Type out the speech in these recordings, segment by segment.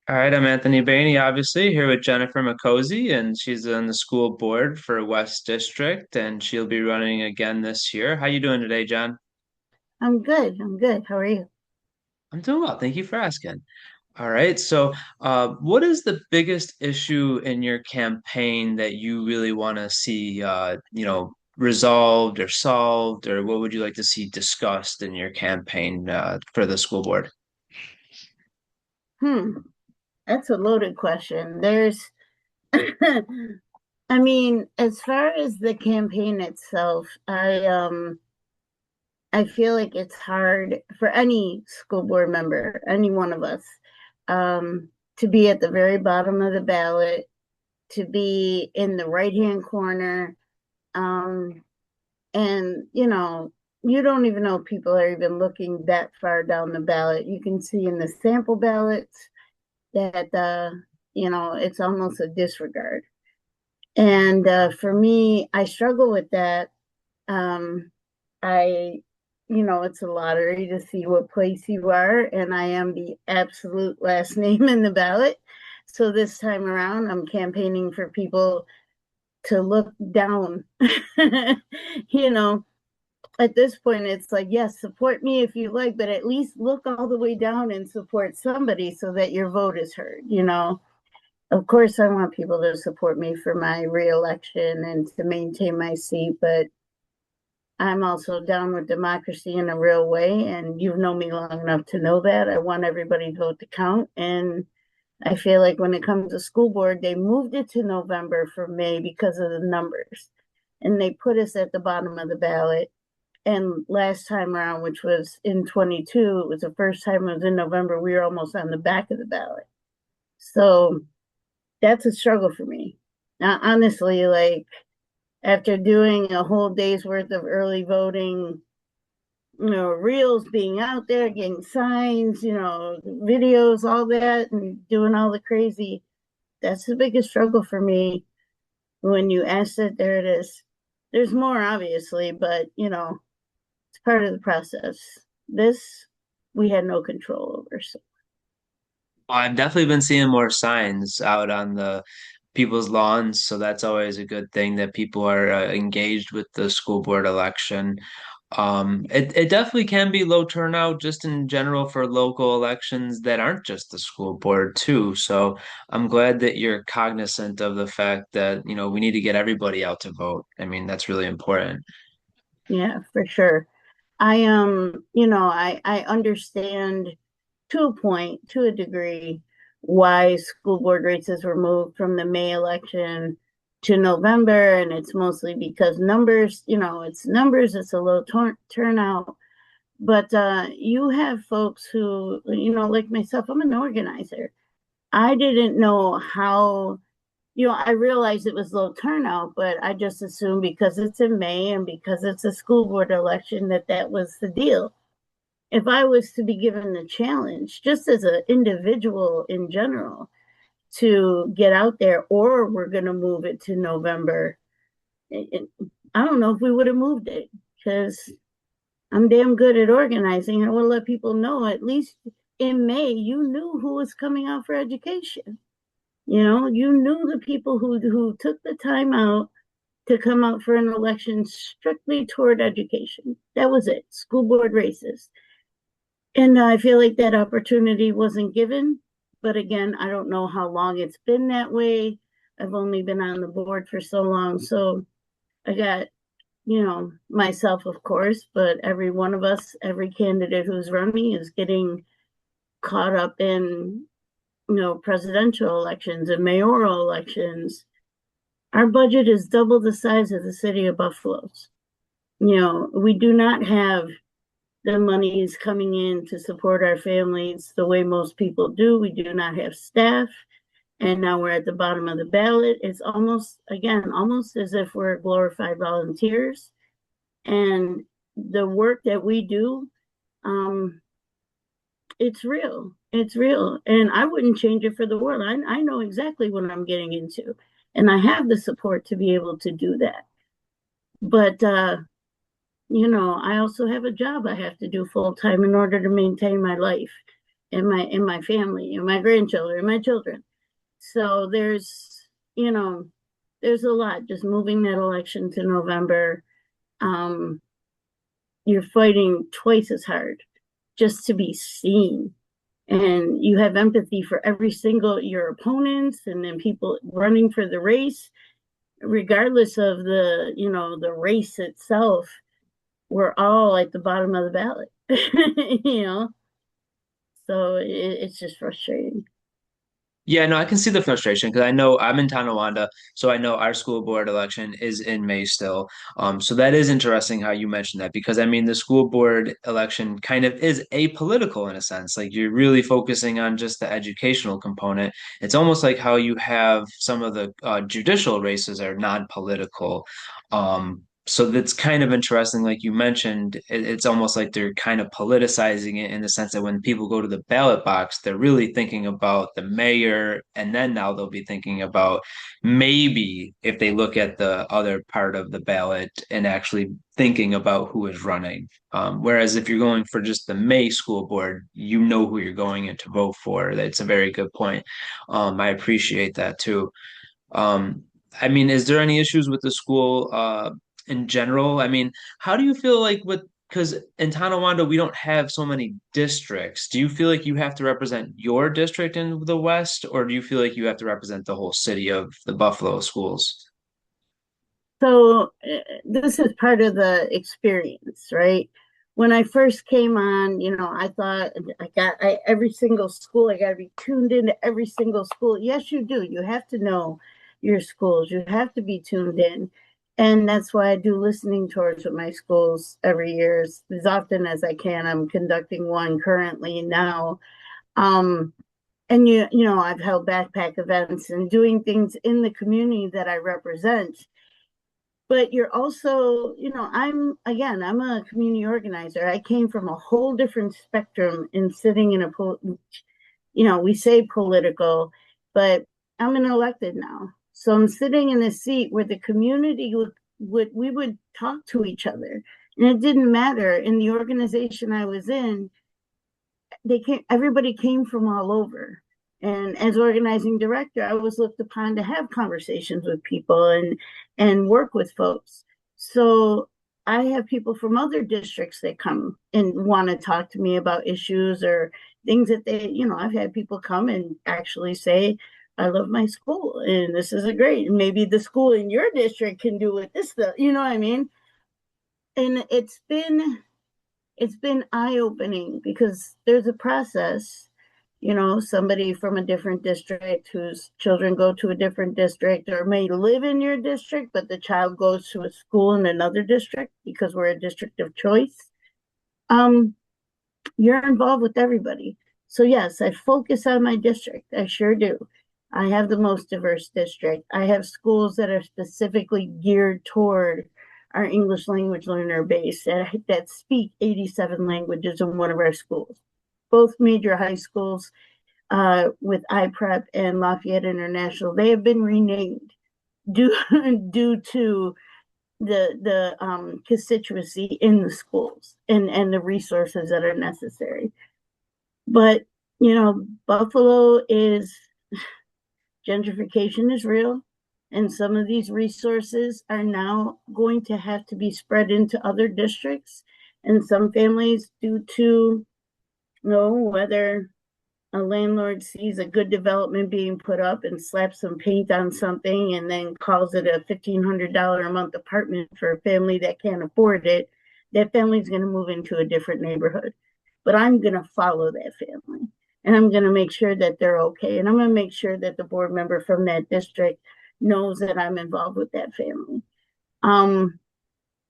All right, I'm Anthony Bainey, obviously, here with Jennifer Mecozzi, and she's on the school board for West District, and she'll be running again this year. How you doing today, John? I'm good. I'm good. How are you? I'm doing well. Thank you for asking. All right, so what is the biggest issue in your campaign that you really want to see, resolved or solved, or what would you like to see discussed in your campaign for the school board? Hmm, that's a loaded question. I mean, as far as the campaign itself, I feel like it's hard for any school board member, any one of us, to be at the very bottom of the ballot, to be in the right-hand corner, um, and you don't even know people are even looking that far down the ballot. You can see in the sample ballots that it's almost a disregard. And for me, I struggle with that. Um, I, it's a lottery to see what place you are, and I am the absolute last name in the ballot. So this time around, I'm campaigning for people to look down. you know, at this point, it's like, yes, support me if you like, but at least look all the way down and support somebody so that your vote is heard. Of course, I want people to support me for my reelection and to maintain my seat, but I'm also down with democracy in a real way. And you've known me long enough to know that. I want everybody's vote to count. And I feel like when it comes to school board, they moved it to November for May because of the numbers. And they put us at the bottom of the ballot. And last time around, which was in 22, it was the first time it was in November, we were almost on the back of the ballot. So that's a struggle for me. Now, honestly, like after doing a whole day's worth of early voting, reels being out there, getting signs, videos, all that, and doing all the crazy, that's the biggest struggle for me. When you ask it, there it is. There's more, obviously, but, it's part of the process. This, we had no control over. So, I've definitely been seeing more signs out on the people's lawns, so that's always a good thing that people are engaged with the school board election. It definitely can be low turnout just in general for local elections that aren't just the school board too. So I'm glad that you're cognizant of the fact that, we need to get everybody out to vote. I mean, that's really important. yeah, for sure. I understand to a point, to a degree, why school board races were moved from the May election to November. And it's mostly because numbers, it's numbers, it's a low turnout. But you have folks who, like myself, I'm an organizer. I didn't know how, I realized it was low turnout, but I just assumed because it's in May and because it's a school board election that was the deal. If I was to be given the challenge, just as an individual in general, to get out there, or we're going to move it to November, it, I don't know if we would have moved it because I'm damn good at organizing. I want to let people know at least in May, you knew who was coming out for education. You knew the people who took the time out to come out for an election strictly toward education. That was it. School board races. And I feel like that opportunity wasn't given. But again, I don't know how long it's been that way. I've only been on the board for so long. So I got, myself, of course, but every one of us, every candidate who's running is getting caught up in, presidential elections and mayoral elections. Our budget is double the size of the city of Buffalo's. We do not have the money is coming in to support our families the way most people do. We do not have staff. And now we're at the bottom of the ballot. It's almost, again, almost as if we're glorified volunteers. And the work that we do, um, it's real. It's real. And I wouldn't change it for the world. I know exactly what I'm getting into. And I have the support to be able to do that. But I also have a job I have to do full time in order to maintain my life. in my family, in my grandchildren, in my children. So you know, there's a lot. Just moving that election to November, um, you're fighting twice as hard just to be seen. And you have empathy for every single your opponents and then people running for the race, regardless of the race itself. We're all at the bottom of the ballot, you know. So it's just frustrating. Yeah, no, I can see the frustration because I know I'm in Tonawanda, so I know our school board election is in May still. So that is interesting how you mentioned that because I mean the school board election kind of is apolitical in a sense. Like you're really focusing on just the educational component. It's almost like how you have some of the judicial races are non-political. So that's kind of interesting. Like you mentioned, it's almost like they're kind of politicizing it in the sense that when people go to the ballot box, they're really thinking about the mayor, and then now they'll be thinking about maybe if they look at the other part of the ballot and actually thinking about who is running. Whereas if you're going for just the May school board, you know who you're going in to vote for. That's a very good point. I appreciate that too. Um, I mean, is there any issues with the school in general? I mean, how do you feel like with because in Tonawanda we don't have so many districts. Do you feel like you have to represent your district in the West, or do you feel like you have to represent the whole city of the Buffalo schools? So this is part of the experience, right? When I first came on, I thought every single school, I got to be tuned into every single school. Yes, you do. You have to know your schools. You have to be tuned in. And that's why I do listening tours with my schools every year as often as I can. I'm conducting one currently now. Um, and I've held backpack events and doing things in the community that I represent, but you're also, I'm a community organizer. I came from a whole different spectrum in sitting in we say political, but I'm an elected now. So I'm sitting in a seat where the community we would talk to each other. And it didn't matter in the organization I was in, everybody came from all over. And as organizing director, I was looked upon to have conversations with people and work with folks. So I have people from other districts that come and want to talk to me about issues or things that I've had people come and actually say, I love my school and this is a great, and maybe the school in your district can do with this stuff, you know what I mean? And it's been eye-opening because there's a process. Somebody from a different district whose children go to a different district or may live in your district, but the child goes to a school in another district because we're a district of choice. um you're involved with everybody. So yes, I focus on my district. I sure do. I have the most diverse district. I have schools that are specifically geared toward our English language learner base that speak 87 languages in one of our schools. Both major high schools, with iPrep and Lafayette International, they have been renamed due due to the constituency in the schools and the resources that are necessary. But Buffalo is gentrification is real, and some of these resources are now going to have to be spread into other districts. And some families, due to whether a landlord sees a good development being put up and slaps some paint on something and then calls it a $1,500 a month apartment for a family that can't afford it, that family's going to move into a different neighborhood. But I'm going to follow that family and I'm going to make sure that they're okay. And I'm going to make sure that the board member from that district knows that I'm involved with that family.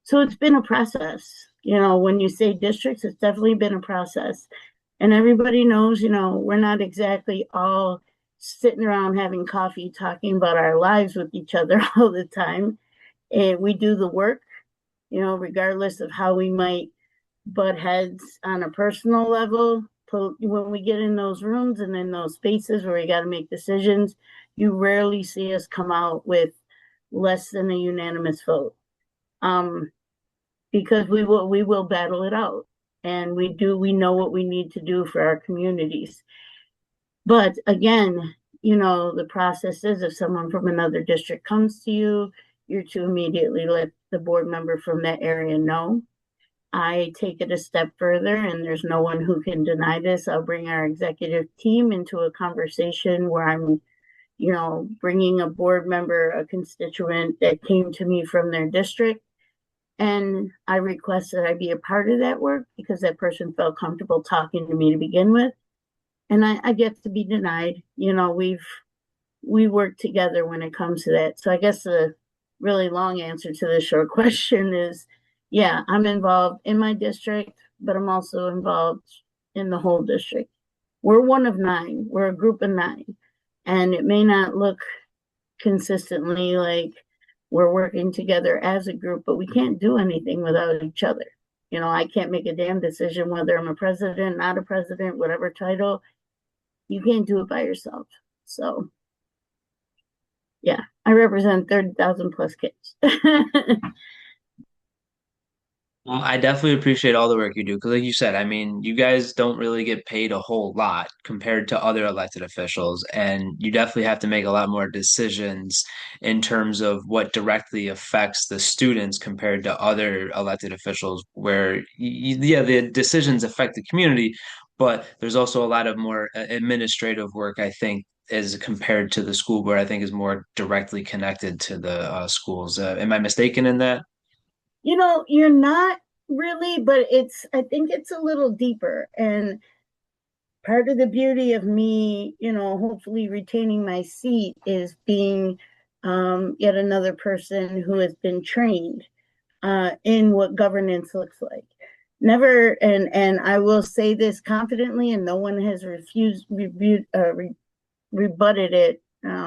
So it's been a process. When you say districts, it's definitely been a process. And everybody knows, we're not exactly all sitting around having coffee talking about our lives with each other all the time. And we do the work, regardless of how we might butt heads on a personal level. When we get in those rooms and in those spaces where we got to make decisions, you rarely see us come out with less than a unanimous vote. Because we will battle it out. and we know what we need to do for our communities. But again, the process is if someone from another district comes to you, you're to immediately let the board member from that area know. I take it a step further, and there's no one who can deny this. I'll bring our executive team into a conversation where I'm, bringing a board member, a constituent that came to me from their district. And I request that I be a part of that work because that person felt comfortable talking to me to begin with. And I get to be denied. We work together when it comes to that. So I guess the really long answer to the short question is, yeah, I'm involved in my district, but I'm also involved in the whole district. We're one of nine. We're a group of nine. And it may not look consistently like we're working together as a group, but we can't do anything without each other. I can't make a damn decision whether I'm a president, not a president, whatever title. You can't do it by yourself. So yeah, I represent 30,000 plus kids. Well, I definitely appreciate all the work you do because, like you said, I mean, you guys don't really get paid a whole lot compared to other elected officials, and you definitely have to make a lot more decisions in terms of what directly affects the students compared to other elected officials, where, yeah, the decisions affect the community, but there's also a lot of more administrative work, I think, as compared to the school board, I think is more directly connected to the schools. Am I mistaken in that? You're not really, but I think it's a little deeper. And part of the beauty of me, hopefully retaining my seat is being yet another person who has been trained in what governance looks like. Never, and I will say this confidently, and no one has rebutted it